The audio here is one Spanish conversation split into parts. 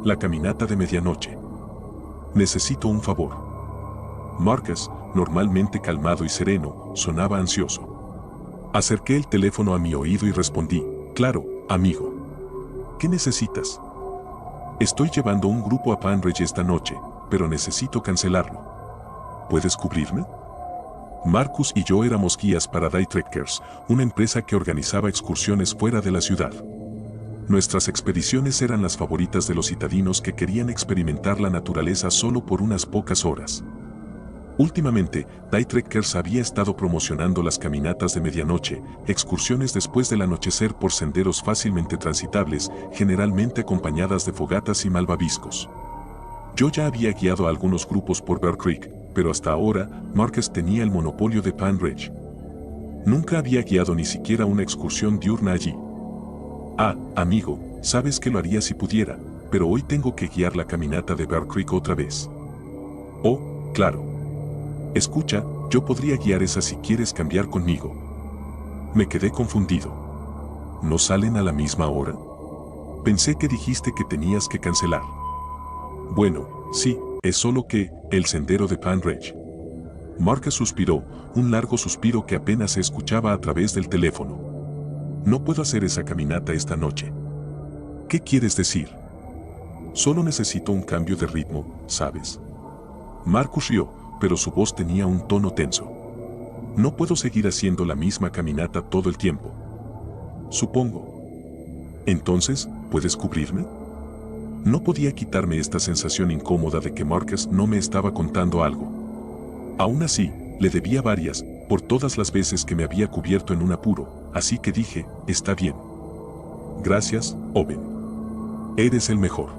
La caminata de medianoche. Necesito un favor. Marcus, normalmente calmado y sereno, sonaba ansioso. Acerqué el teléfono a mi oído y respondí, claro, amigo. ¿Qué necesitas? Estoy llevando un grupo a Pan Ridge esta noche, pero necesito cancelarlo. ¿Puedes cubrirme? Marcus y yo éramos guías para Day Trekkers, una empresa que organizaba excursiones fuera de la ciudad. Nuestras expediciones eran las favoritas de los citadinos que querían experimentar la naturaleza solo por unas pocas horas. Últimamente, Day Trekkers había estado promocionando las caminatas de medianoche, excursiones después del anochecer por senderos fácilmente transitables, generalmente acompañadas de fogatas y malvaviscos. Yo ya había guiado a algunos grupos por Bear Creek, pero hasta ahora, Marcus tenía el monopolio de Pan Ridge. Nunca había guiado ni siquiera una excursión diurna allí. Ah, amigo, sabes que lo haría si pudiera, pero hoy tengo que guiar la caminata de Bear Creek otra vez. Oh, claro. Escucha, yo podría guiar esa si quieres cambiar conmigo. Me quedé confundido. ¿No salen a la misma hora? Pensé que dijiste que tenías que cancelar. Bueno, sí, es solo que, el sendero de Pan Ridge. Marcus suspiró, un largo suspiro que apenas se escuchaba a través del teléfono. No puedo hacer esa caminata esta noche. ¿Qué quieres decir? Solo necesito un cambio de ritmo, ¿sabes? Marcus rió, pero su voz tenía un tono tenso. No puedo seguir haciendo la misma caminata todo el tiempo. Supongo. Entonces, ¿puedes cubrirme? No podía quitarme esta sensación incómoda de que Marcus no me estaba contando algo. Aún así, le debía varias, por todas las veces que me había cubierto en un apuro, así que dije, está bien. Gracias, Owen. Eres el mejor.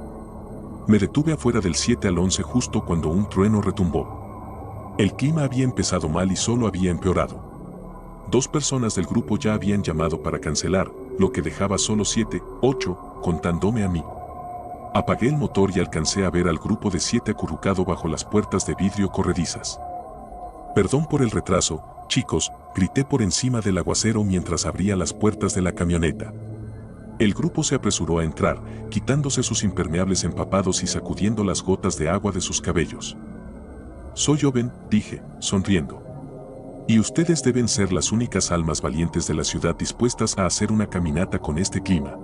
Me detuve afuera del 7 al 11 justo cuando un trueno retumbó. El clima había empezado mal y solo había empeorado. 2 personas del grupo ya habían llamado para cancelar, lo que dejaba solo 7, 8, contándome a mí. Apagué el motor y alcancé a ver al grupo de 7 acurrucado bajo las puertas de vidrio corredizas. Perdón por el retraso, chicos, grité por encima del aguacero mientras abría las puertas de la camioneta. El grupo se apresuró a entrar, quitándose sus impermeables empapados y sacudiendo las gotas de agua de sus cabellos. Soy Owen, dije, sonriendo. Y ustedes deben ser las únicas almas valientes de la ciudad dispuestas a hacer una caminata con este clima.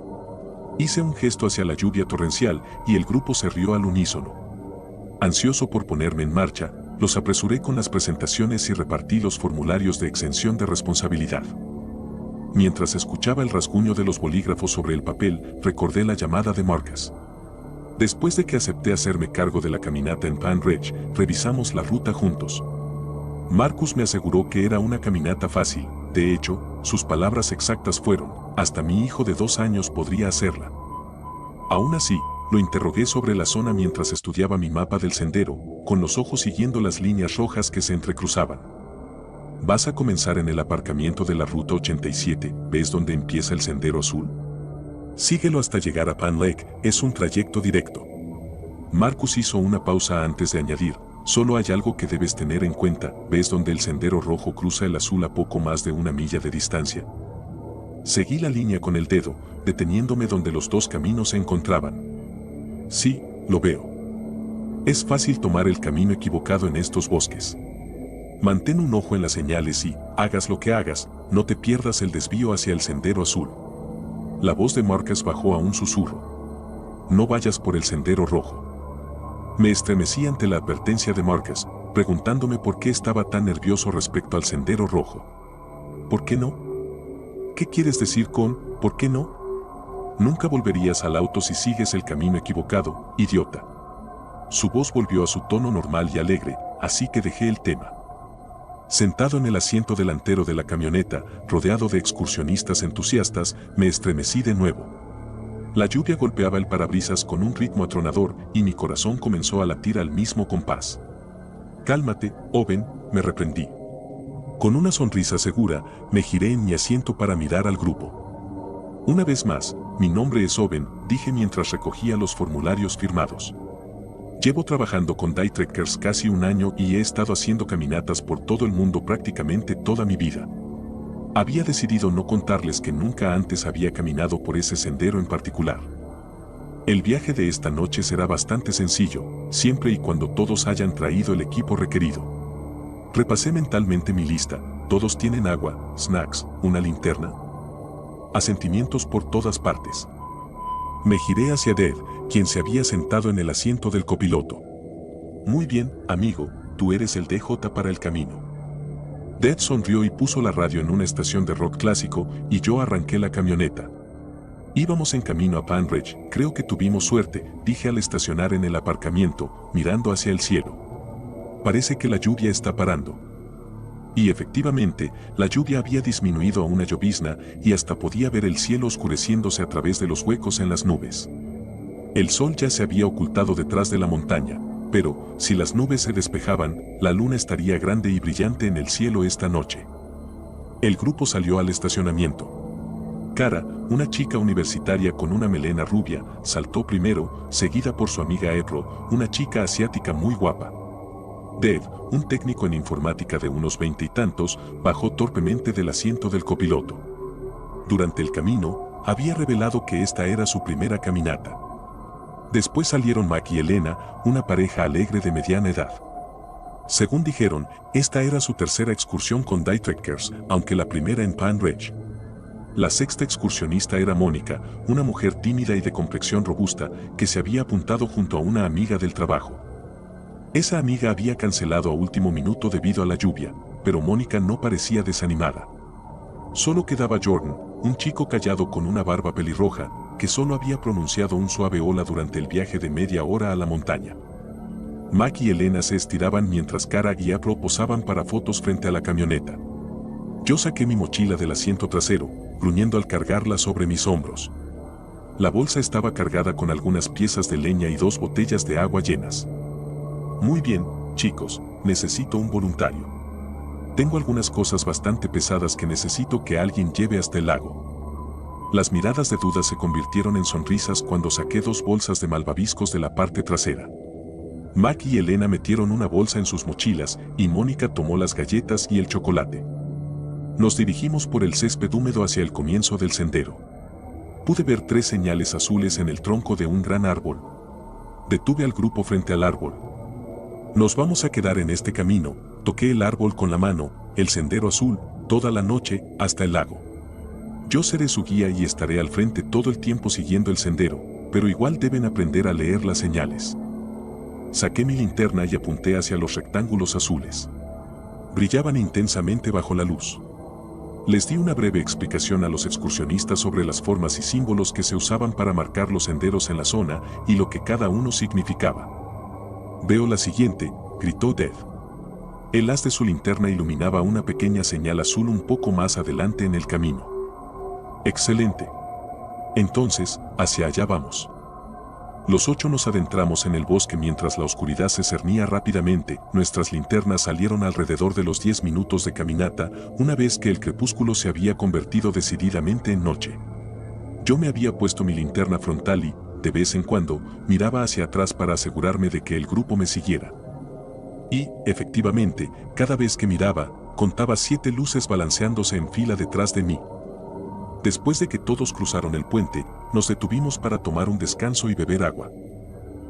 Hice un gesto hacia la lluvia torrencial y el grupo se rió al unísono. Ansioso por ponerme en marcha, los apresuré con las presentaciones y repartí los formularios de exención de responsabilidad. Mientras escuchaba el rasguño de los bolígrafos sobre el papel, recordé la llamada de Marcus. Después de que acepté hacerme cargo de la caminata en Pan Ridge, revisamos la ruta juntos. Marcus me aseguró que era una caminata fácil. De hecho, sus palabras exactas fueron, hasta mi hijo de 2 años podría hacerla. Aún así, lo interrogué sobre la zona mientras estudiaba mi mapa del sendero, con los ojos siguiendo las líneas rojas que se entrecruzaban. ¿Vas a comenzar en el aparcamiento de la ruta 87, ves dónde empieza el sendero azul? Síguelo hasta llegar a Pan Lake, es un trayecto directo. Marcus hizo una pausa antes de añadir, solo hay algo que debes tener en cuenta, ¿ves donde el sendero rojo cruza el azul a poco más de 1 milla de distancia? Seguí la línea con el dedo, deteniéndome donde los 2 caminos se encontraban. Sí, lo veo. Es fácil tomar el camino equivocado en estos bosques. Mantén un ojo en las señales y, hagas lo que hagas, no te pierdas el desvío hacia el sendero azul. La voz de Marcus bajó a un susurro. No vayas por el sendero rojo. Me estremecí ante la advertencia de Marcus, preguntándome por qué estaba tan nervioso respecto al sendero rojo. ¿Por qué no? ¿Qué quieres decir con, por qué no? Nunca volverías al auto si sigues el camino equivocado, idiota. Su voz volvió a su tono normal y alegre, así que dejé el tema. Sentado en el asiento delantero de la camioneta, rodeado de excursionistas entusiastas, me estremecí de nuevo. La lluvia golpeaba el parabrisas con un ritmo atronador y mi corazón comenzó a latir al mismo compás. Cálmate, Owen, me reprendí. Con una sonrisa segura, me giré en mi asiento para mirar al grupo. Una vez más, mi nombre es Owen, dije mientras recogía los formularios firmados. Llevo trabajando con Day Trekkers casi 1 año y he estado haciendo caminatas por todo el mundo prácticamente toda mi vida. Había decidido no contarles que nunca antes había caminado por ese sendero en particular. El viaje de esta noche será bastante sencillo, siempre y cuando todos hayan traído el equipo requerido. Repasé mentalmente mi lista. Todos tienen agua, snacks, una linterna. Asentimientos por todas partes. Me giré hacia Dev, quien se había sentado en el asiento del copiloto. Muy bien, amigo, tú eres el DJ para el camino. Dev sonrió y puso la radio en una estación de rock clásico y yo arranqué la camioneta. Íbamos en camino a Pan Ridge. Creo que tuvimos suerte, dije al estacionar en el aparcamiento, mirando hacia el cielo. Parece que la lluvia está parando. Y efectivamente, la lluvia había disminuido a una llovizna y hasta podía ver el cielo oscureciéndose a través de los huecos en las nubes. El sol ya se había ocultado detrás de la montaña, pero, si las nubes se despejaban, la luna estaría grande y brillante en el cielo esta noche. El grupo salió al estacionamiento. Cara, una chica universitaria con una melena rubia, saltó primero, seguida por su amiga April, una chica asiática muy guapa. Dev, un técnico en informática de unos 20 y tantos, bajó torpemente del asiento del copiloto. Durante el camino, había revelado que esta era su primera caminata. Después salieron Mac y Elena, una pareja alegre de mediana edad. Según dijeron, esta era su tercera excursión con Die Trekkers, aunque la primera en Pan Ridge. La sexta excursionista era Mónica, una mujer tímida y de complexión robusta, que se había apuntado junto a una amiga del trabajo. Esa amiga había cancelado a último minuto debido a la lluvia, pero Mónica no parecía desanimada. Solo quedaba Jordan, un chico callado con una barba pelirroja, que solo había pronunciado un suave hola durante el viaje de media hora a la montaña. Mac y Elena se estiraban mientras Cara y April posaban para fotos frente a la camioneta. Yo saqué mi mochila del asiento trasero, gruñendo al cargarla sobre mis hombros. La bolsa estaba cargada con algunas piezas de leña y 2 botellas de agua llenas. Muy bien, chicos, necesito un voluntario. Tengo algunas cosas bastante pesadas que necesito que alguien lleve hasta el lago. Las miradas de duda se convirtieron en sonrisas cuando saqué 2 bolsas de malvaviscos de la parte trasera. Mac y Elena metieron una bolsa en sus mochilas y Mónica tomó las galletas y el chocolate. Nos dirigimos por el césped húmedo hacia el comienzo del sendero. Pude ver 3 señales azules en el tronco de un gran árbol. Detuve al grupo frente al árbol. Nos vamos a quedar en este camino, toqué el árbol con la mano, el sendero azul, toda la noche, hasta el lago. Yo seré su guía y estaré al frente todo el tiempo siguiendo el sendero, pero igual deben aprender a leer las señales. Saqué mi linterna y apunté hacia los rectángulos azules. Brillaban intensamente bajo la luz. Les di una breve explicación a los excursionistas sobre las formas y símbolos que se usaban para marcar los senderos en la zona y lo que cada uno significaba. Veo la siguiente, gritó Dev. El haz de su linterna iluminaba una pequeña señal azul un poco más adelante en el camino. Excelente. Entonces, hacia allá vamos. Los 8 nos adentramos en el bosque mientras la oscuridad se cernía rápidamente. Nuestras linternas salieron alrededor de los 10 minutos de caminata, una vez que el crepúsculo se había convertido decididamente en noche. Yo me había puesto mi linterna frontal y, de vez en cuando, miraba hacia atrás para asegurarme de que el grupo me siguiera. Y, efectivamente, cada vez que miraba, contaba 7 luces balanceándose en fila detrás de mí. Después de que todos cruzaron el puente, nos detuvimos para tomar un descanso y beber agua.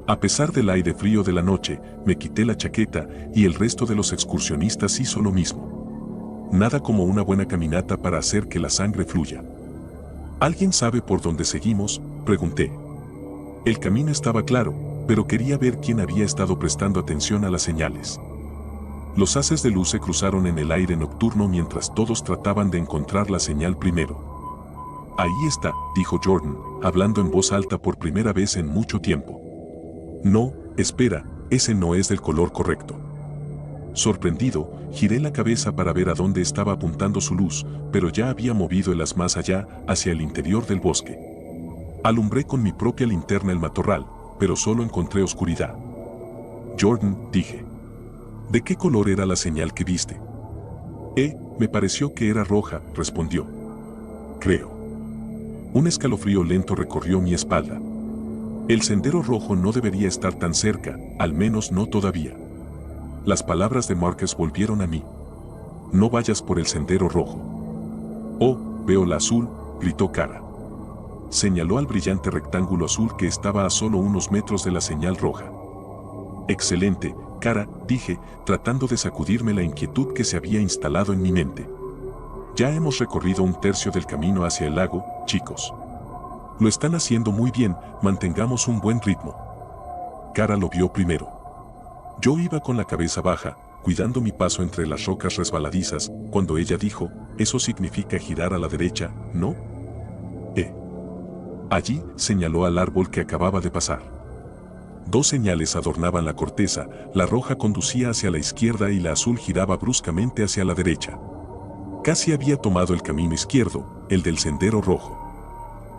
A pesar del aire frío de la noche, me quité la chaqueta y el resto de los excursionistas hizo lo mismo. Nada como una buena caminata para hacer que la sangre fluya. ¿Alguien sabe por dónde seguimos?, pregunté. El camino estaba claro, pero quería ver quién había estado prestando atención a las señales. Los haces de luz se cruzaron en el aire nocturno mientras todos trataban de encontrar la señal primero. Ahí está, dijo Jordan, hablando en voz alta por primera vez en mucho tiempo. No, espera, ese no es del color correcto. Sorprendido, giré la cabeza para ver a dónde estaba apuntando su luz, pero ya había movido el haz más allá, hacia el interior del bosque. Alumbré con mi propia linterna el matorral, pero solo encontré oscuridad. Jordan, dije. ¿De qué color era la señal que viste? Me pareció que era roja, respondió. Creo. Un escalofrío lento recorrió mi espalda. El sendero rojo no debería estar tan cerca, al menos no todavía. Las palabras de Marcus volvieron a mí. No vayas por el sendero rojo. Oh, veo la azul, gritó Cara. señaló al brillante rectángulo azul que estaba a solo unos metros de la señal roja. Excelente, Kara, dije, tratando de sacudirme la inquietud que se había instalado en mi mente. Ya hemos recorrido un tercio del camino hacia el lago, chicos. Lo están haciendo muy bien, mantengamos un buen ritmo. Kara lo vio primero. Yo iba con la cabeza baja, cuidando mi paso entre las rocas resbaladizas, cuando ella dijo, eso significa girar a la derecha, ¿no? Allí, señaló al árbol que acababa de pasar. Dos señales adornaban la corteza, la roja conducía hacia la izquierda y la azul giraba bruscamente hacia la derecha. Casi había tomado el camino izquierdo, el del sendero rojo.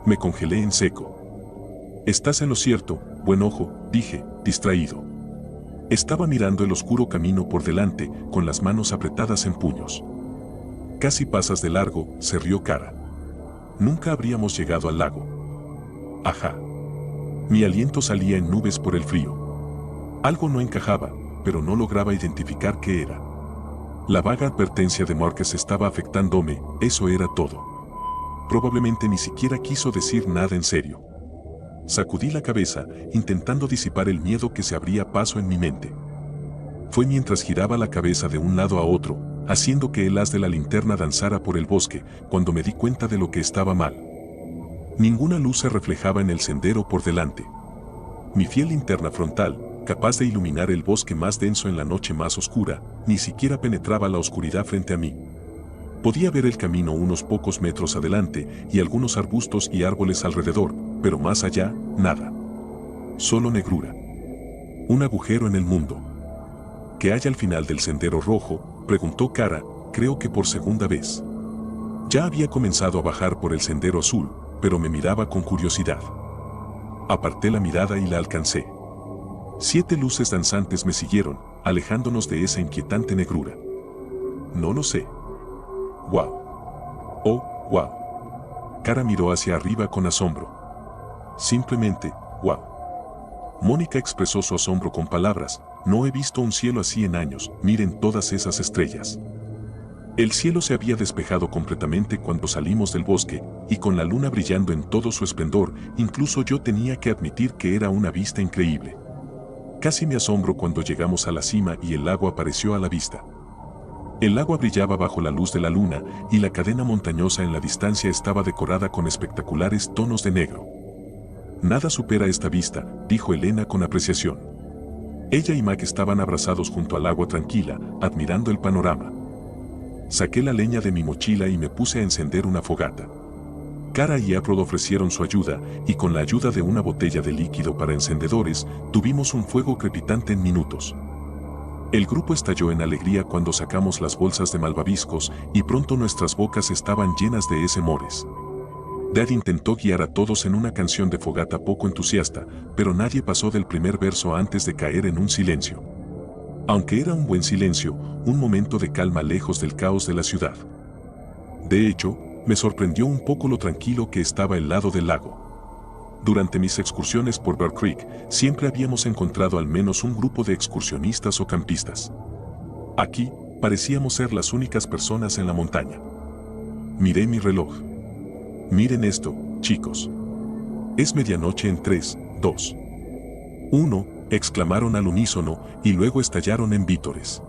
Me congelé en seco. Estás en lo cierto, buen ojo, dije, distraído. Estaba mirando el oscuro camino por delante, con las manos apretadas en puños. Casi pasas de largo, se rió Kara. Nunca habríamos llegado al lago. Ajá. Mi aliento salía en nubes por el frío. Algo no encajaba, pero no lograba identificar qué era. La vaga advertencia de Marcus estaba afectándome, eso era todo. Probablemente ni siquiera quiso decir nada en serio. Sacudí la cabeza, intentando disipar el miedo que se abría paso en mi mente. Fue mientras giraba la cabeza de un lado a otro, haciendo que el haz de la linterna danzara por el bosque, cuando me di cuenta de lo que estaba mal. Ninguna luz se reflejaba en el sendero por delante. Mi fiel linterna frontal, capaz de iluminar el bosque más denso en la noche más oscura, ni siquiera penetraba la oscuridad frente a mí. Podía ver el camino unos pocos metros adelante y algunos arbustos y árboles alrededor, pero más allá, nada. Solo negrura. Un agujero en el mundo. ¿Qué hay al final del sendero rojo?, preguntó Kara, creo que por segunda vez. Ya había comenzado a bajar por el sendero azul, pero me miraba con curiosidad. Aparté la mirada y la alcancé. 7 luces danzantes me siguieron, alejándonos de esa inquietante negrura. No lo sé. ¡Wow! ¡Oh, wow! Kara miró hacia arriba con asombro. Simplemente, wow. Mónica expresó su asombro con palabras, no he visto un cielo así en años, miren todas esas estrellas. El cielo se había despejado completamente cuando salimos del bosque, y con la luna brillando en todo su esplendor, incluso yo tenía que admitir que era una vista increíble. Casi me asombro cuando llegamos a la cima y el lago apareció a la vista. El agua brillaba bajo la luz de la luna, y la cadena montañosa en la distancia estaba decorada con espectaculares tonos de negro. Nada supera esta vista, dijo Elena con apreciación. Ella y Mac estaban abrazados junto al agua tranquila, admirando el panorama. Saqué la leña de mi mochila y me puse a encender una fogata. Kara y April ofrecieron su ayuda, y con la ayuda de una botella de líquido para encendedores, tuvimos un fuego crepitante en minutos. El grupo estalló en alegría cuando sacamos las bolsas de malvaviscos, y pronto nuestras bocas estaban llenas de ese mores. Dad intentó guiar a todos en una canción de fogata poco entusiasta, pero nadie pasó del primer verso antes de caer en un silencio. Aunque era un buen silencio, un momento de calma lejos del caos de la ciudad. De hecho, me sorprendió un poco lo tranquilo que estaba el lado del lago. Durante mis excursiones por Bear Creek, siempre habíamos encontrado al menos un grupo de excursionistas o campistas. Aquí, parecíamos ser las únicas personas en la montaña. Miré mi reloj. Miren esto, chicos. Es medianoche en 3, 2, 1, exclamaron al unísono y luego estallaron en vítores.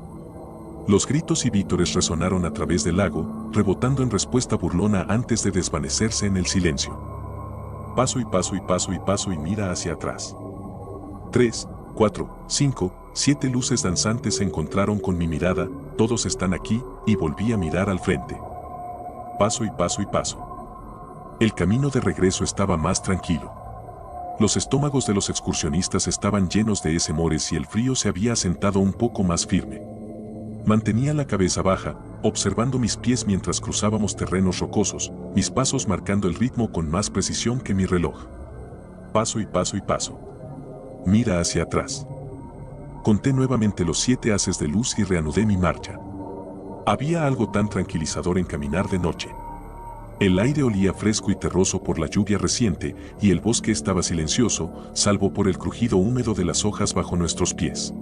Los gritos y vítores resonaron a través del lago, rebotando en respuesta burlona antes de desvanecerse en el silencio. Paso y paso y paso y paso y mira hacia atrás. 3, 4, 5, 7 luces danzantes se encontraron con mi mirada, todos están aquí, y volví a mirar al frente. Paso y paso y paso. El camino de regreso estaba más tranquilo. Los estómagos de los excursionistas estaban llenos de ese mores y el frío se había asentado un poco más firme. Mantenía la cabeza baja, observando mis pies mientras cruzábamos terrenos rocosos, mis pasos marcando el ritmo con más precisión que mi reloj. Paso y paso y paso. Mira hacia atrás. Conté nuevamente los 7 haces de luz y reanudé mi marcha. Había algo tan tranquilizador en caminar de noche. El aire olía fresco y terroso por la lluvia reciente, y el bosque estaba silencioso, salvo por el crujido húmedo de las hojas bajo nuestros pies.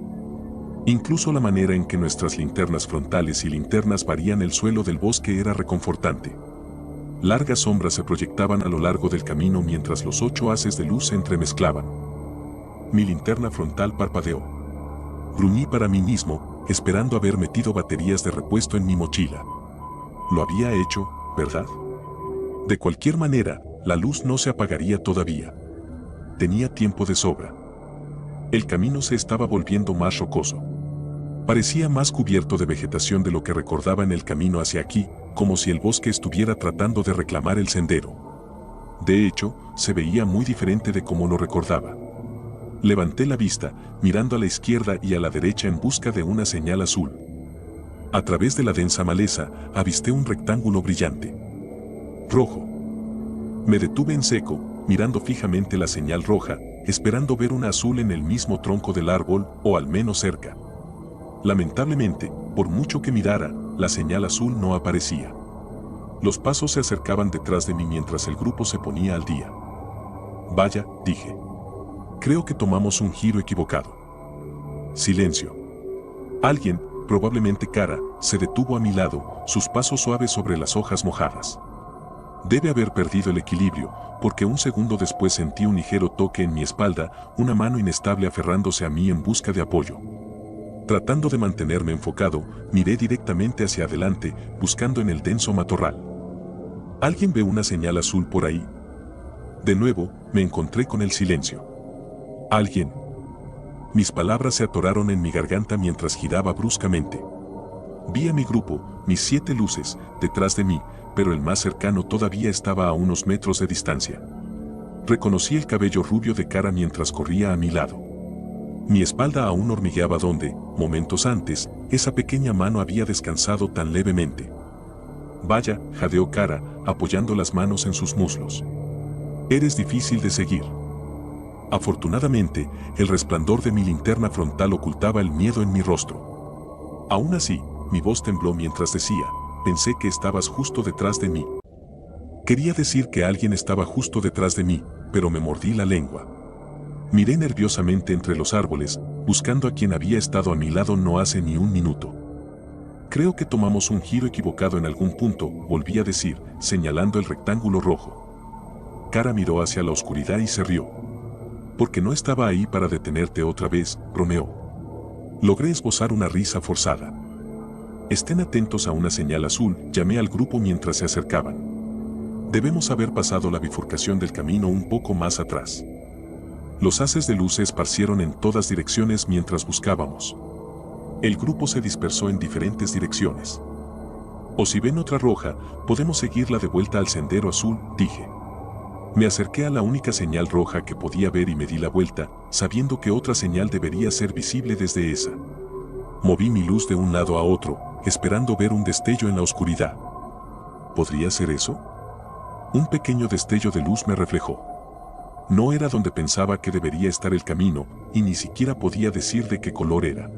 Incluso la manera en que nuestras linternas frontales y linternas varían el suelo del bosque era reconfortante. Largas sombras se proyectaban a lo largo del camino mientras los 8 haces de luz se entremezclaban. Mi linterna frontal parpadeó. Gruñí para mí mismo, esperando haber metido baterías de repuesto en mi mochila. Lo había hecho, ¿verdad? De cualquier manera, la luz no se apagaría todavía. Tenía tiempo de sobra. El camino se estaba volviendo más rocoso. Parecía más cubierto de vegetación de lo que recordaba en el camino hacia aquí, como si el bosque estuviera tratando de reclamar el sendero. De hecho, se veía muy diferente de como lo recordaba. Levanté la vista, mirando a la izquierda y a la derecha en busca de una señal azul. A través de la densa maleza, avisté un rectángulo brillante. Rojo. Me detuve en seco, mirando fijamente la señal roja, esperando ver una azul en el mismo tronco del árbol, o al menos cerca. Lamentablemente, por mucho que mirara, la señal azul no aparecía. Los pasos se acercaban detrás de mí mientras el grupo se ponía al día. Vaya, dije. Creo que tomamos un giro equivocado. Silencio. Alguien, probablemente Kara, se detuvo a mi lado, sus pasos suaves sobre las hojas mojadas. Debe haber perdido el equilibrio, porque un segundo después sentí un ligero toque en mi espalda, una mano inestable aferrándose a mí en busca de apoyo. Tratando de mantenerme enfocado, miré directamente hacia adelante, buscando en el denso matorral. ¿Alguien ve una señal azul por ahí? De nuevo, me encontré con el silencio. ¿Alguien? Mis palabras se atoraron en mi garganta mientras giraba bruscamente. Vi a mi grupo, mis 7 luces, detrás de mí, pero el más cercano todavía estaba a unos metros de distancia. Reconocí el cabello rubio de Kara mientras corría a mi lado. Mi espalda aún hormigueaba donde, momentos antes, esa pequeña mano había descansado tan levemente. Vaya, jadeó Kara, apoyando las manos en sus muslos. Eres difícil de seguir. Afortunadamente, el resplandor de mi linterna frontal ocultaba el miedo en mi rostro. Aún así, mi voz tembló mientras decía, pensé que estabas justo detrás de mí. Quería decir que alguien estaba justo detrás de mí, pero me mordí la lengua. Miré nerviosamente entre los árboles, buscando a quien había estado a mi lado no hace ni un minuto. Creo que tomamos un giro equivocado en algún punto, volví a decir, señalando el rectángulo rojo. Kara miró hacia la oscuridad y se rió. Porque no estaba ahí para detenerte otra vez, bromeó. Logré esbozar una risa forzada. Estén atentos a una señal azul, llamé al grupo mientras se acercaban. Debemos haber pasado la bifurcación del camino un poco más atrás. Los haces de luz se esparcieron en todas direcciones mientras buscábamos. El grupo se dispersó en diferentes direcciones. O si ven otra roja, podemos seguirla de vuelta al sendero azul, dije. Me acerqué a la única señal roja que podía ver y me di la vuelta, sabiendo que otra señal debería ser visible desde esa. Moví mi luz de un lado a otro, esperando ver un destello en la oscuridad. ¿Podría ser eso? Un pequeño destello de luz me reflejó. No era donde pensaba que debería estar el camino, y ni siquiera podía decir de qué color era.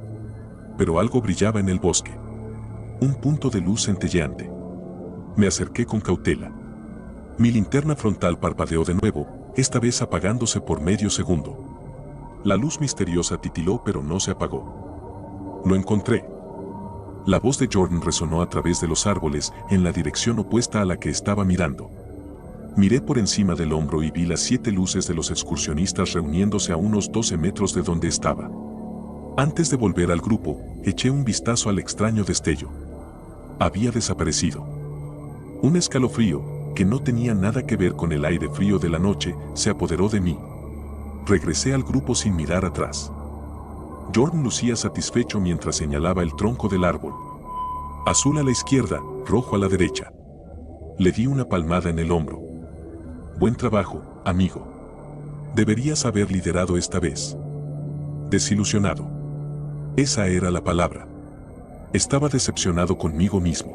Pero algo brillaba en el bosque. Un punto de luz centelleante. Me acerqué con cautela. Mi linterna frontal parpadeó de nuevo, esta vez apagándose por medio segundo. La luz misteriosa titiló pero no se apagó. Lo encontré. La voz de Jordan resonó a través de los árboles en la dirección opuesta a la que estaba mirando. Miré por encima del hombro y vi las 7 luces de los excursionistas reuniéndose a unos 12 metros de donde estaba. Antes de volver al grupo, eché un vistazo al extraño destello. Había desaparecido. Un escalofrío, que no tenía nada que ver con el aire frío de la noche, se apoderó de mí. Regresé al grupo sin mirar atrás. Jordan lucía satisfecho mientras señalaba el tronco del árbol. Azul a la izquierda, rojo a la derecha. Le di una palmada en el hombro. Buen trabajo, amigo. Deberías haber liderado esta vez. Desilusionado. Esa era la palabra. Estaba decepcionado conmigo mismo.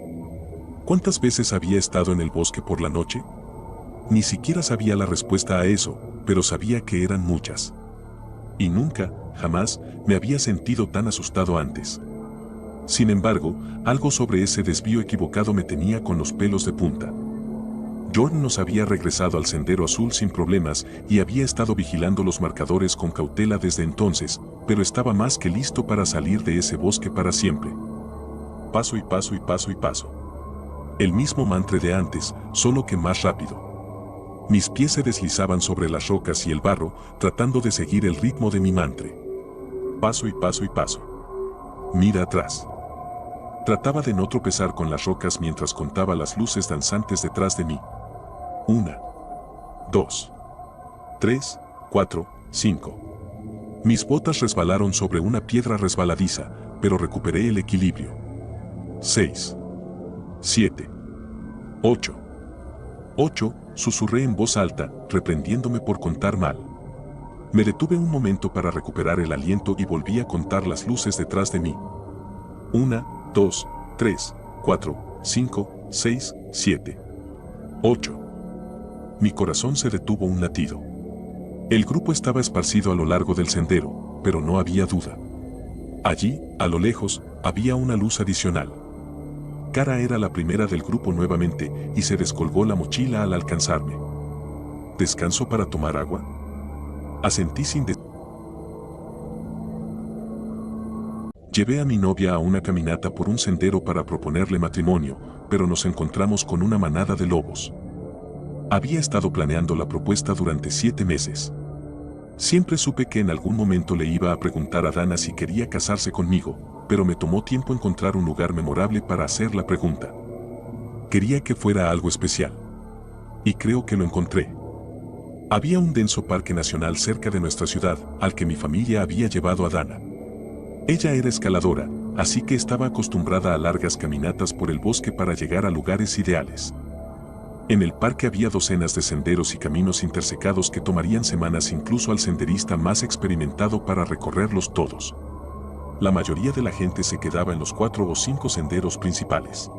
¿Cuántas veces había estado en el bosque por la noche? Ni siquiera sabía la respuesta a eso, pero sabía que eran muchas. Y nunca, jamás, me había sentido tan asustado antes. Sin embargo, algo sobre ese desvío equivocado me tenía con los pelos de punta. Jordan nos había regresado al sendero azul sin problemas y había estado vigilando los marcadores con cautela desde entonces, pero estaba más que listo para salir de ese bosque para siempre. Paso y paso y paso y paso. El mismo mantra de antes, solo que más rápido. Mis pies se deslizaban sobre las rocas y el barro, tratando de seguir el ritmo de mi mantra. Paso y paso y paso. Mira atrás. Trataba de no tropezar con las rocas mientras contaba las luces danzantes detrás de mí. 1, 2, 3, 4, 5. Mis botas resbalaron sobre una piedra resbaladiza, pero recuperé el equilibrio. 6, 7, 8. 8, susurré en voz alta, reprendiéndome por contar mal. Me detuve un momento para recuperar el aliento y volví a contar las luces detrás de mí. 1, 2, 3, 4, 5, 6, 7, 8. Mi corazón se detuvo un latido. El grupo estaba esparcido a lo largo del sendero, pero no había duda. Allí, a lo lejos, había una luz adicional. Cara era la primera del grupo nuevamente y se descolgó la mochila al alcanzarme. ¿Descanso para tomar agua? Asentí sin Llevé a mi novia a una caminata por un sendero para proponerle matrimonio, pero nos encontramos con una manada de lobos. Había estado planeando la propuesta durante 7 meses. Siempre supe que en algún momento le iba a preguntar a Dana si quería casarse conmigo, pero me tomó tiempo encontrar un lugar memorable para hacer la pregunta. Quería que fuera algo especial. Y creo que lo encontré. Había un denso parque nacional cerca de nuestra ciudad, al que mi familia había llevado a Dana. Ella era escaladora, así que estaba acostumbrada a largas caminatas por el bosque para llegar a lugares ideales. En el parque había docenas de senderos y caminos intersecados que tomarían semanas incluso al senderista más experimentado para recorrerlos todos. La mayoría de la gente se quedaba en los 4 o 5 senderos principales.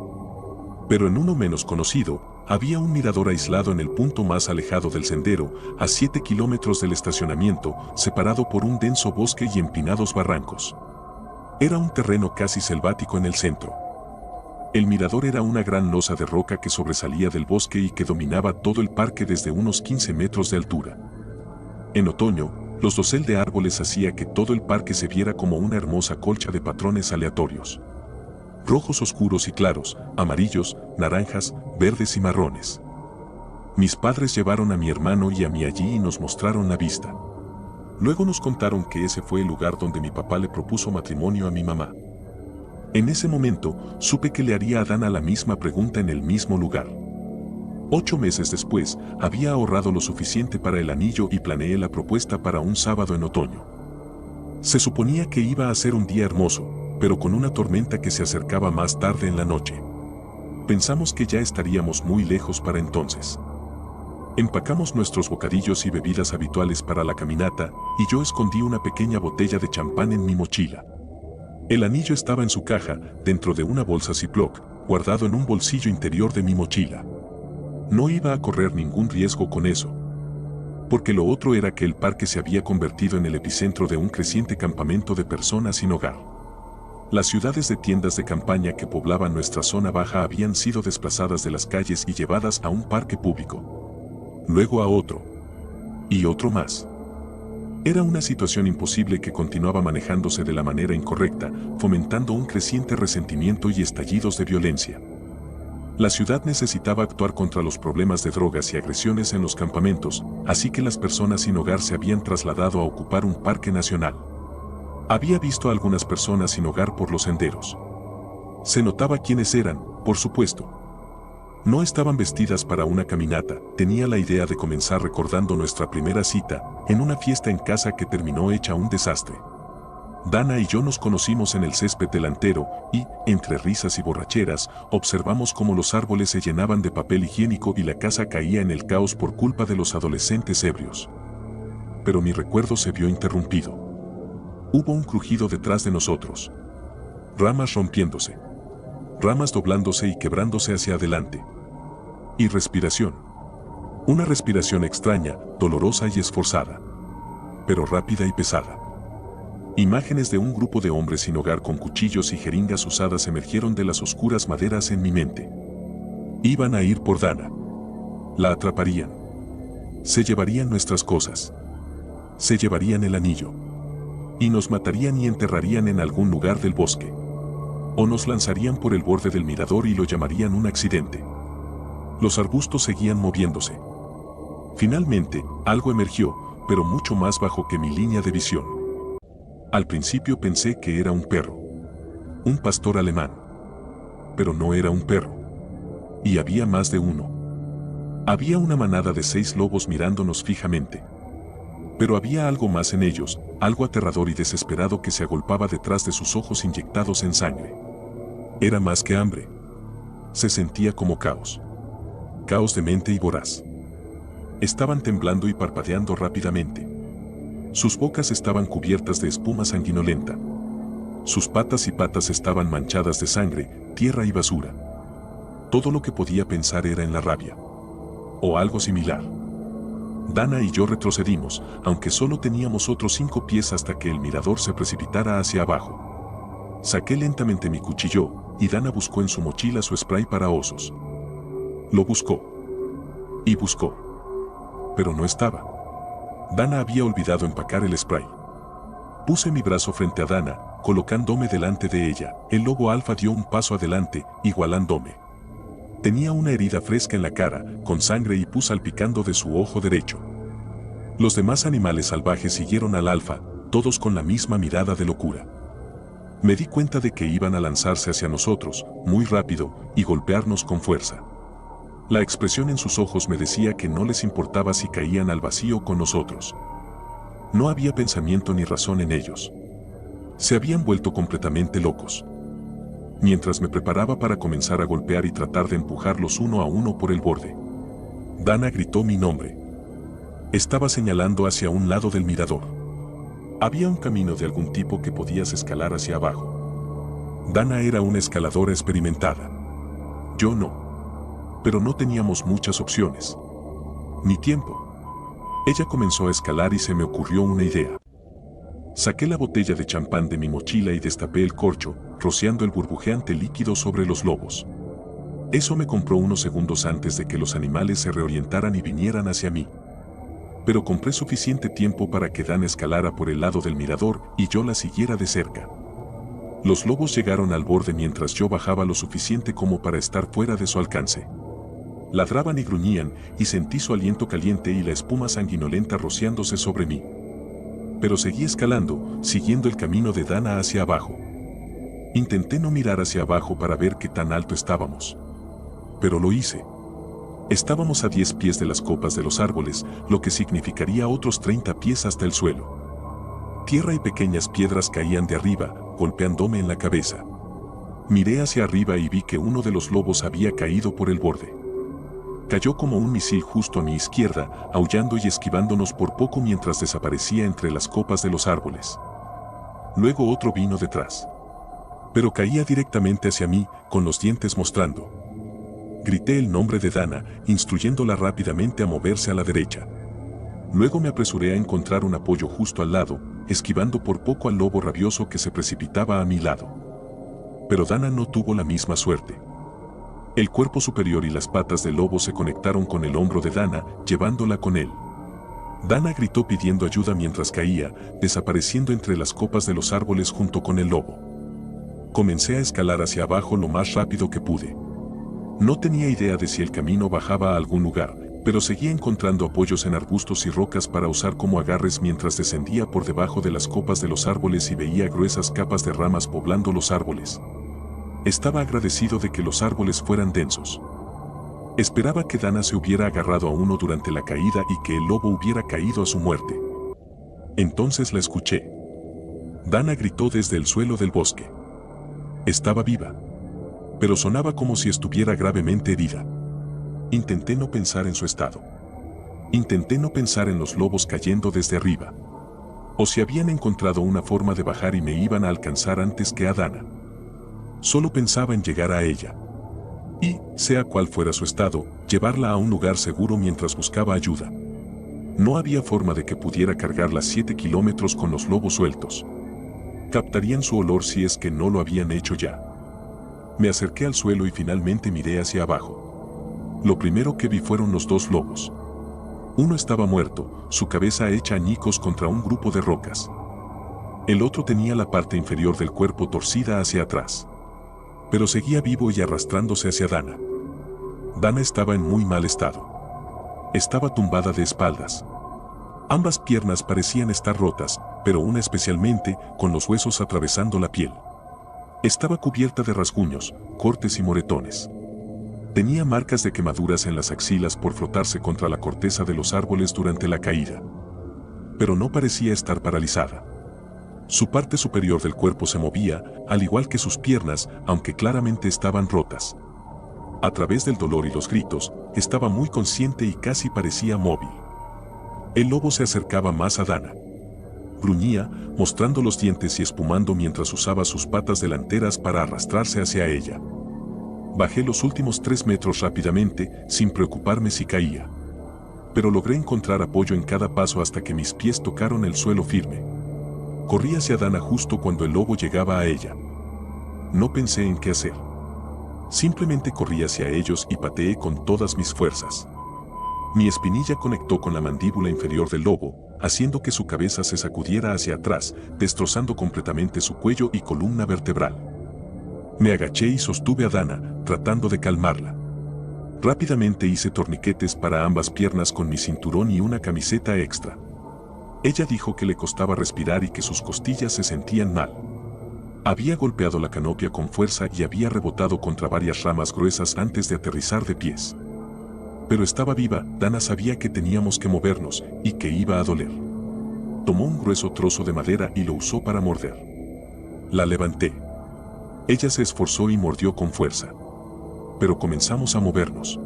Pero en uno menos conocido, había un mirador aislado en el punto más alejado del sendero, a 7 kilómetros del estacionamiento, separado por un denso bosque y empinados barrancos. Era un terreno casi selvático en el centro. El mirador era una gran losa de roca que sobresalía del bosque y que dominaba todo el parque desde unos 15 metros de altura. En otoño, los dosel de árboles hacía que todo el parque se viera como una hermosa colcha de patrones aleatorios. Rojos oscuros y claros, amarillos, naranjas, verdes y marrones. Mis padres llevaron a mi hermano y a mí allí y nos mostraron la vista. Luego nos contaron que ese fue el lugar donde mi papá le propuso matrimonio a mi mamá. En ese momento, supe que le haría a Dana la misma pregunta en el mismo lugar. 8 meses después, había ahorrado lo suficiente para el anillo y planeé la propuesta para un sábado en otoño. Se suponía que iba a ser un día hermoso, pero con una tormenta que se acercaba más tarde en la noche. Pensamos que ya estaríamos muy lejos para entonces. Empacamos nuestros bocadillos y bebidas habituales para la caminata, y yo escondí una pequeña botella de champán en mi mochila. El anillo estaba en su caja, dentro de una bolsa Ziploc, guardado en un bolsillo interior de mi mochila. No iba a correr ningún riesgo con eso. Porque lo otro era que el parque se había convertido en el epicentro de un creciente campamento de personas sin hogar. Las ciudades de tiendas de campaña que poblaban nuestra zona baja habían sido desplazadas de las calles y llevadas a un parque público. Luego a otro. Y otro más. Era una situación imposible que continuaba manejándose de la manera incorrecta, fomentando un creciente resentimiento y estallidos de violencia. La ciudad necesitaba actuar contra los problemas de drogas y agresiones en los campamentos, así que las personas sin hogar se habían trasladado a ocupar un parque nacional. Había visto a algunas personas sin hogar por los senderos. Se notaba quiénes eran, por supuesto. No estaban vestidas para una caminata. Tenía la idea de comenzar recordando nuestra primera cita, en una fiesta en casa que terminó hecha un desastre. Dana y yo nos conocimos en el césped delantero y, entre risas y borracheras, observamos cómo los árboles se llenaban de papel higiénico y la casa caía en el caos por culpa de los adolescentes ebrios. Pero mi recuerdo se vio interrumpido. Hubo un crujido detrás de nosotros. Ramas rompiéndose. Ramas doblándose y quebrándose hacia adelante. Y respiración. Una respiración extraña, dolorosa y esforzada. Pero rápida y pesada. Imágenes de un grupo de hombres sin hogar con cuchillos y jeringas usadas emergieron de las oscuras maderas en mi mente. Iban a ir por Dana. La atraparían. Se llevarían nuestras cosas. Se llevarían el anillo. Y nos matarían y enterrarían en algún lugar del bosque. O nos lanzarían por el borde del mirador y lo llamarían un accidente. Los arbustos seguían moviéndose. Finalmente, algo emergió, pero mucho más bajo que mi línea de visión. Al principio pensé que era un perro. Un pastor alemán. Pero no era un perro. Y había más de uno. Había una manada de 6 lobos mirándonos fijamente. Pero había algo más en ellos, algo aterrador y desesperado que se agolpaba detrás de sus ojos inyectados en sangre. Era más que hambre. Se sentía como caos. Caos de mente y voraz. Estaban temblando y parpadeando rápidamente. Sus bocas estaban cubiertas de espuma sanguinolenta. Sus patas y patas estaban manchadas de sangre, tierra y basura. Todo lo que podía pensar era en la rabia. O algo similar. Dana y yo retrocedimos, aunque solo teníamos otros 5 pies hasta que el mirador se precipitara hacia abajo. Saqué lentamente mi cuchillo, y Dana buscó en su mochila su spray para osos. Lo buscó. Y buscó. Pero no estaba. Dana había olvidado empacar el spray. Puse mi brazo frente a Dana, colocándome delante de ella. El lobo alfa dio un paso adelante, igualándome. Tenía una herida fresca en la cara, con sangre y pus salpicando de su ojo derecho. Los demás animales salvajes siguieron al alfa, todos con la misma mirada de locura. Me di cuenta de que iban a lanzarse hacia nosotros, muy rápido, y golpearnos con fuerza. La expresión en sus ojos me decía que no les importaba si caían al vacío con nosotros. No había pensamiento ni razón en ellos. Se habían vuelto completamente locos. Mientras me preparaba para comenzar a golpear y tratar de empujarlos uno a uno por el borde, Dana gritó mi nombre. Estaba señalando hacia un lado del mirador. Había un camino de algún tipo que podías escalar hacia abajo. Dana era una escaladora experimentada. Yo no. Pero no teníamos muchas opciones. Ni tiempo. Ella comenzó a escalar y se me ocurrió una idea. Saqué la botella de champán de mi mochila y destapé el corcho, rociando el burbujeante líquido sobre los lobos. Eso me compró unos segundos antes de que los animales se reorientaran y vinieran hacia mí. Pero compré suficiente tiempo para que Dana escalara por el lado del mirador y yo la siguiera de cerca. Los lobos llegaron al borde mientras yo bajaba lo suficiente como para estar fuera de su alcance. Ladraban y gruñían, y sentí su aliento caliente y la espuma sanguinolenta rociándose sobre mí. Pero seguí escalando, siguiendo el camino de Dana hacia abajo. Intenté no mirar hacia abajo para ver qué tan alto estábamos. Pero lo hice. Estábamos a 10 pies de las copas de los árboles, lo que significaría otros 30 pies hasta el suelo. Tierra y pequeñas piedras caían de arriba, golpeándome en la cabeza. Miré hacia arriba y vi que uno de los lobos había caído por el borde. Cayó como un misil justo a mi izquierda, aullando y esquivándonos por poco mientras desaparecía entre las copas de los árboles. Luego otro vino detrás. Pero caía directamente hacia mí, con los dientes mostrando. Grité el nombre de Dana, instruyéndola rápidamente a moverse a la derecha. Luego me apresuré a encontrar un apoyo justo al lado, esquivando por poco al lobo rabioso que se precipitaba a mi lado. Pero Dana no tuvo la misma suerte. El cuerpo superior y las patas del lobo se conectaron con el hombro de Dana, llevándola con él. Dana gritó pidiendo ayuda mientras caía, desapareciendo entre las copas de los árboles junto con el lobo. Comencé a escalar hacia abajo lo más rápido que pude. No tenía idea de si el camino bajaba a algún lugar, pero seguía encontrando apoyos en arbustos y rocas para usar como agarres mientras descendía por debajo de las copas de los árboles y veía gruesas capas de ramas poblando los árboles. Estaba agradecido de que los árboles fueran densos. Esperaba que Dana se hubiera agarrado a uno durante la caída y que el lobo hubiera caído a su muerte. Entonces la escuché. Dana gritó desde el suelo del bosque. Estaba viva. Pero sonaba como si estuviera gravemente herida. Intenté no pensar en su estado. Intenté no pensar en los lobos cayendo desde arriba. O si habían encontrado una forma de bajar y me iban a alcanzar antes que a Dana. Solo pensaba en llegar a ella. Y, sea cual fuera su estado, llevarla a un lugar seguro mientras buscaba ayuda. No había forma de que pudiera cargar las 7 kilómetros con los lobos sueltos. Captarían su olor si es que no lo habían hecho ya. Me acerqué al suelo y finalmente miré hacia abajo. Lo primero que vi fueron los 2 lobos. Uno estaba muerto, su cabeza hecha añicos contra un grupo de rocas. El otro tenía la parte inferior del cuerpo torcida hacia atrás. pero seguía vivo y arrastrándose hacia Dana. Dana estaba en muy mal estado. Estaba tumbada de espaldas. Ambas piernas parecían estar rotas, pero una especialmente, con los huesos atravesando la piel. Estaba cubierta de rasguños, cortes y moretones. Tenía marcas de quemaduras en las axilas por frotarse contra la corteza de los árboles durante la caída. Pero no parecía estar paralizada. Su parte superior del cuerpo se movía, al igual que sus piernas, aunque claramente estaban rotas. A través del dolor y los gritos, estaba muy consciente y casi parecía móvil. El lobo se acercaba más a Dana. Gruñía, mostrando los dientes y espumando mientras usaba sus patas delanteras para arrastrarse hacia ella. Bajé los últimos 3 metros rápidamente, sin preocuparme si caía. Pero logré encontrar apoyo en cada paso hasta que mis pies tocaron el suelo firme. Corrí hacia Dana justo cuando el lobo llegaba a ella. No pensé en qué hacer. Simplemente corrí hacia ellos y pateé con todas mis fuerzas. Mi espinilla conectó con la mandíbula inferior del lobo, haciendo que su cabeza se sacudiera hacia atrás, destrozando completamente su cuello y columna vertebral. Me agaché y sostuve a Dana, tratando de calmarla. Rápidamente hice torniquetes para ambas piernas con mi cinturón y una camiseta extra. Ella dijo que le costaba respirar y que sus costillas se sentían mal. Había golpeado la canopia con fuerza y había rebotado contra varias ramas gruesas antes de aterrizar de pies. Pero estaba viva. Dana sabía que teníamos que movernos y que iba a doler. Tomó un grueso trozo de madera y lo usó para morder. La levanté. Ella se esforzó y mordió con fuerza. Pero comenzamos a movernos.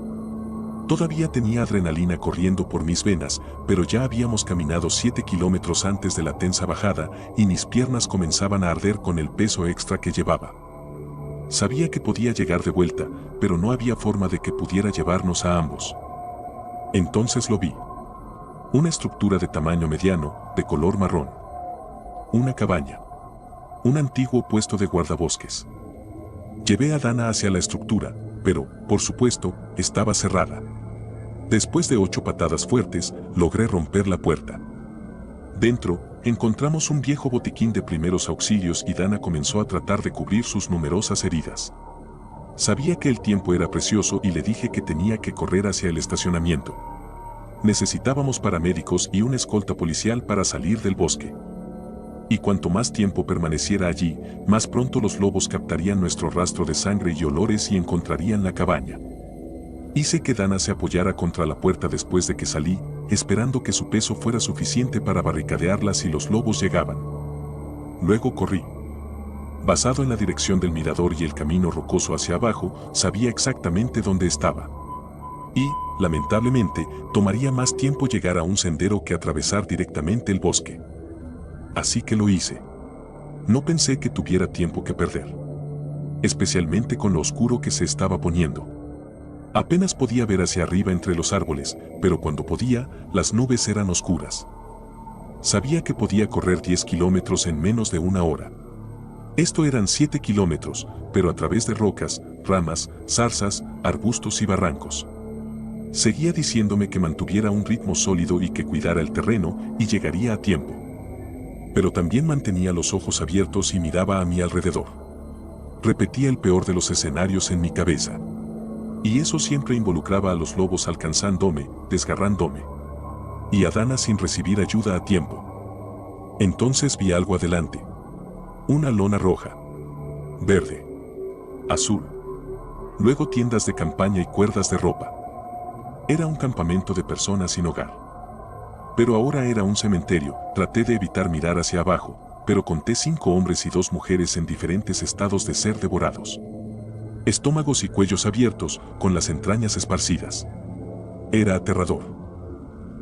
Todavía tenía adrenalina corriendo por mis venas, pero ya habíamos caminado 7 kilómetros antes de la tensa bajada y mis piernas comenzaban a arder con el peso extra que llevaba. Sabía que podía llegar de vuelta, pero no había forma de que pudiera llevarnos a ambos. Entonces lo vi. Una estructura de tamaño mediano, de color marrón. Una cabaña. Un antiguo puesto de guardabosques. Llevé a Dana hacia la estructura, pero, por supuesto, estaba cerrada. Después de 8 patadas fuertes, logré romper la puerta. Dentro, encontramos un viejo botiquín de primeros auxilios y Dana comenzó a tratar de cubrir sus numerosas heridas. Sabía que el tiempo era precioso y le dije que tenía que correr hacia el estacionamiento. Necesitábamos paramédicos y una escolta policial para salir del bosque. Y cuanto más tiempo permaneciera allí, más pronto los lobos captarían nuestro rastro de sangre y olores y encontrarían la cabaña. Hice que Dana se apoyara contra la puerta después de que salí, esperando que su peso fuera suficiente para barricadearla si los lobos llegaban. Luego corrí. Basado en la dirección del mirador y el camino rocoso hacia abajo, sabía exactamente dónde estaba. Y, lamentablemente, tomaría más tiempo llegar a un sendero que atravesar directamente el bosque. Así que lo hice. No pensé que tuviera tiempo que perder. Especialmente con lo oscuro que se estaba poniendo. Apenas podía ver hacia arriba entre los árboles, pero cuando podía, las nubes eran oscuras. Sabía que podía correr 10 kilómetros en menos de 1 hora. Esto eran 7 kilómetros, pero a través de rocas, ramas, zarzas, arbustos y barrancos. Seguía diciéndome que mantuviera un ritmo sólido y que cuidara el terreno, y llegaría a tiempo. Pero también mantenía los ojos abiertos y miraba a mi alrededor. Repetía el peor de los escenarios en mi cabeza. Y eso siempre involucraba a los lobos alcanzándome, desgarrándome. Y a Dana sin recibir ayuda a tiempo. Entonces vi algo adelante. Una lona roja. Verde. Azul. Luego tiendas de campaña y cuerdas de ropa. Era un campamento de personas sin hogar. Pero ahora era un cementerio. Traté de evitar mirar hacia abajo, pero conté 5 hombres y 2 mujeres en diferentes estados de ser devorados. Estómagos y cuellos abiertos, con las entrañas esparcidas. Era aterrador.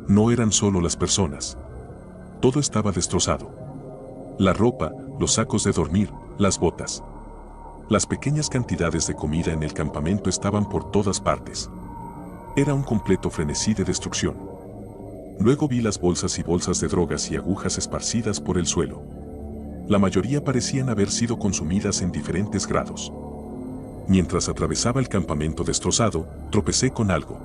No eran solo las personas. Todo estaba destrozado. La ropa, los sacos de dormir, las botas. Las pequeñas cantidades de comida en el campamento estaban por todas partes. Era un completo frenesí de destrucción. Luego vi las bolsas y bolsas de drogas y agujas esparcidas por el suelo. La mayoría parecían haber sido consumidas en diferentes grados. Mientras atravesaba el campamento destrozado, tropecé con algo.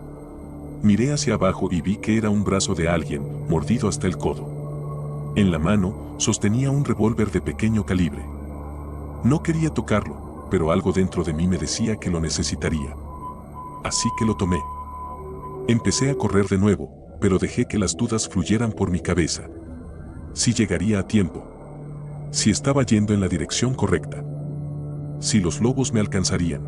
Miré hacia abajo y vi que era un brazo de alguien, mordido hasta el codo. En la mano, sostenía un revólver de pequeño calibre. No quería tocarlo, pero algo dentro de mí me decía que lo necesitaría. Así que lo tomé. Empecé a correr de nuevo, pero dejé que las dudas fluyeran por mi cabeza. Si llegaría a tiempo. Si estaba yendo en la dirección correcta. Si los lobos me alcanzarían.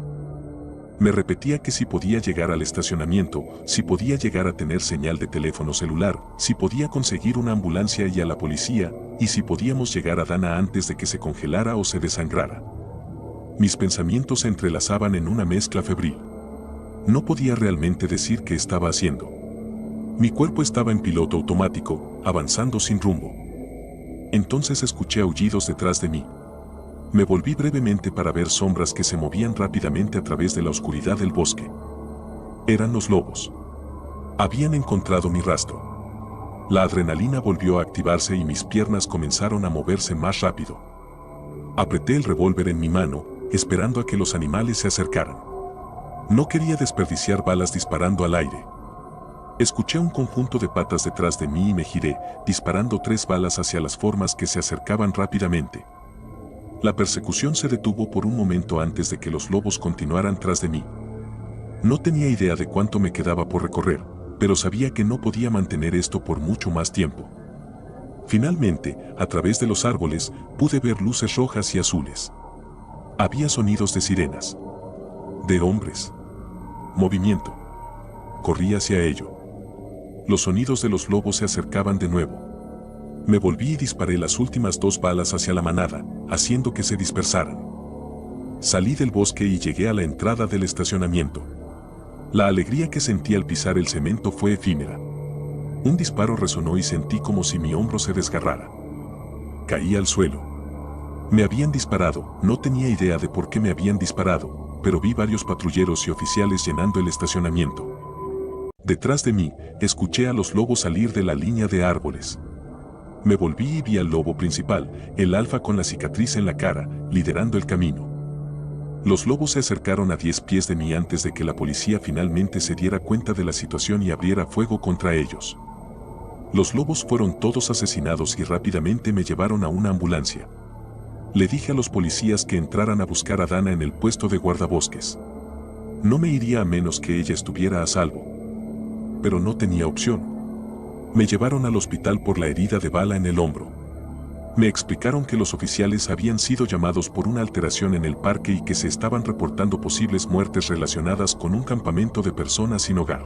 Me repetía que si podía llegar al estacionamiento, si podía llegar a tener señal de teléfono celular, si podía conseguir una ambulancia y a la policía, y si podíamos llegar a Dana antes de que se congelara o se desangrara. Mis pensamientos se entrelazaban en una mezcla febril. No podía realmente decir qué estaba haciendo. Mi cuerpo estaba en piloto automático, avanzando sin rumbo. Entonces escuché aullidos detrás de mí. Me volví brevemente para ver sombras que se movían rápidamente a través de la oscuridad del bosque. Eran los lobos. Habían encontrado mi rastro. La adrenalina volvió a activarse y mis piernas comenzaron a moverse más rápido. Apreté el revólver en mi mano, esperando a que los animales se acercaran. No quería desperdiciar balas disparando al aire. Escuché un conjunto de patas detrás de mí y me giré, disparando 3 balas hacia las formas que se acercaban rápidamente. La persecución se detuvo por un momento antes de que los lobos continuaran tras de mí. No tenía idea de cuánto me quedaba por recorrer, pero sabía que no podía mantener esto por mucho más tiempo. Finalmente, a través de los árboles, pude ver luces rojas y azules. Había sonidos de sirenas. De hombres. Movimiento. Corrí hacia ello. Los sonidos de los lobos se acercaban de nuevo. Me volví y disparé las últimas 2 balas hacia la manada, haciendo que se dispersaran. Salí del bosque y llegué a la entrada del estacionamiento. La alegría que sentí al pisar el cemento fue efímera. Un disparo resonó y sentí como si mi hombro se desgarrara. Caí al suelo. Me habían disparado, no tenía idea de por qué me habían disparado, pero vi varios patrulleros y oficiales llenando el estacionamiento. Detrás de mí, escuché a los lobos salir de la línea de árboles. Me volví y vi al lobo principal, el alfa con la cicatriz en la cara, liderando el camino. Los lobos se acercaron a 10 pies de mí antes de que la policía finalmente se diera cuenta de la situación y abriera fuego contra ellos. Los lobos fueron todos asesinados y rápidamente me llevaron a una ambulancia. Le dije a los policías que entraran a buscar a Dana en el puesto de guardabosques. No me iría a menos que ella estuviera a salvo. Pero no tenía opción. Me llevaron al hospital por la herida de bala en el hombro. Me explicaron que los oficiales habían sido llamados por una alteración en el parque y que se estaban reportando posibles muertes relacionadas con un campamento de personas sin hogar.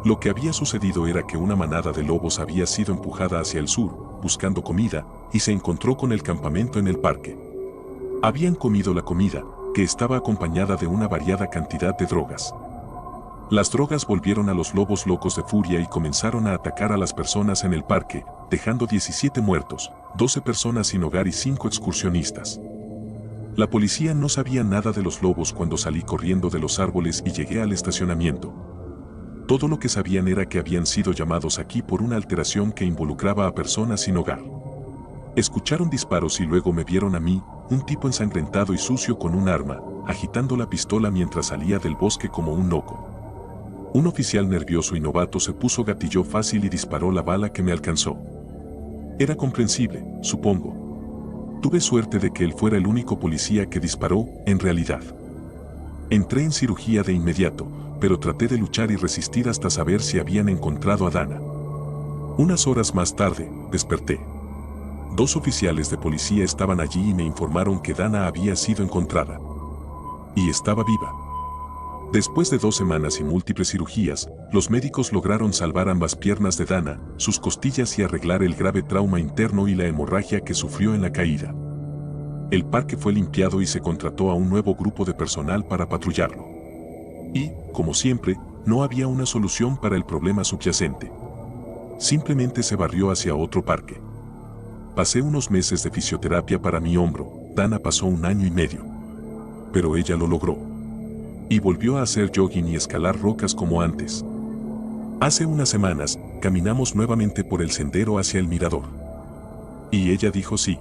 Lo que había sucedido era que una manada de lobos había sido empujada hacia el sur, buscando comida, y se encontró con el campamento en el parque. Habían comido la comida, que estaba acompañada de una variada cantidad de drogas. Las drogas volvieron a los lobos locos de furia y comenzaron a atacar a las personas en el parque, dejando 17 muertos, 12 personas sin hogar y 5 excursionistas. La policía no sabía nada de los lobos cuando salí corriendo de los árboles y llegué al estacionamiento. Todo lo que sabían era que habían sido llamados aquí por una alteración que involucraba a personas sin hogar. Escucharon disparos y luego me vieron a mí, un tipo ensangrentado y sucio con un arma, agitando la pistola mientras salía del bosque como un loco. Un oficial nervioso y novato se puso gatillo fácil y disparó la bala que me alcanzó. Era comprensible, supongo. Tuve suerte de que él fuera el único policía que disparó, en realidad. Entré en cirugía de inmediato, pero traté de luchar y resistir hasta saber si habían encontrado a Dana. Unas horas más tarde, desperté. 2 oficiales de policía estaban allí y me informaron que Dana había sido encontrada. Y estaba viva. Después de 2 semanas y múltiples cirugías, los médicos lograron salvar ambas piernas de Dana, sus costillas y arreglar el grave trauma interno y la hemorragia que sufrió en la caída. El parque fue limpiado y se contrató a un nuevo grupo de personal para patrullarlo. Y, como siempre, no había una solución para el problema subyacente. Simplemente se barrió hacia otro parque. Pasé unos meses de fisioterapia para mi hombro, Dana pasó 1 año y medio. Pero ella lo logró. Y volvió a hacer jogging y escalar rocas como antes. Hace unas semanas, caminamos nuevamente por el sendero hacia el mirador. Y ella dijo sí.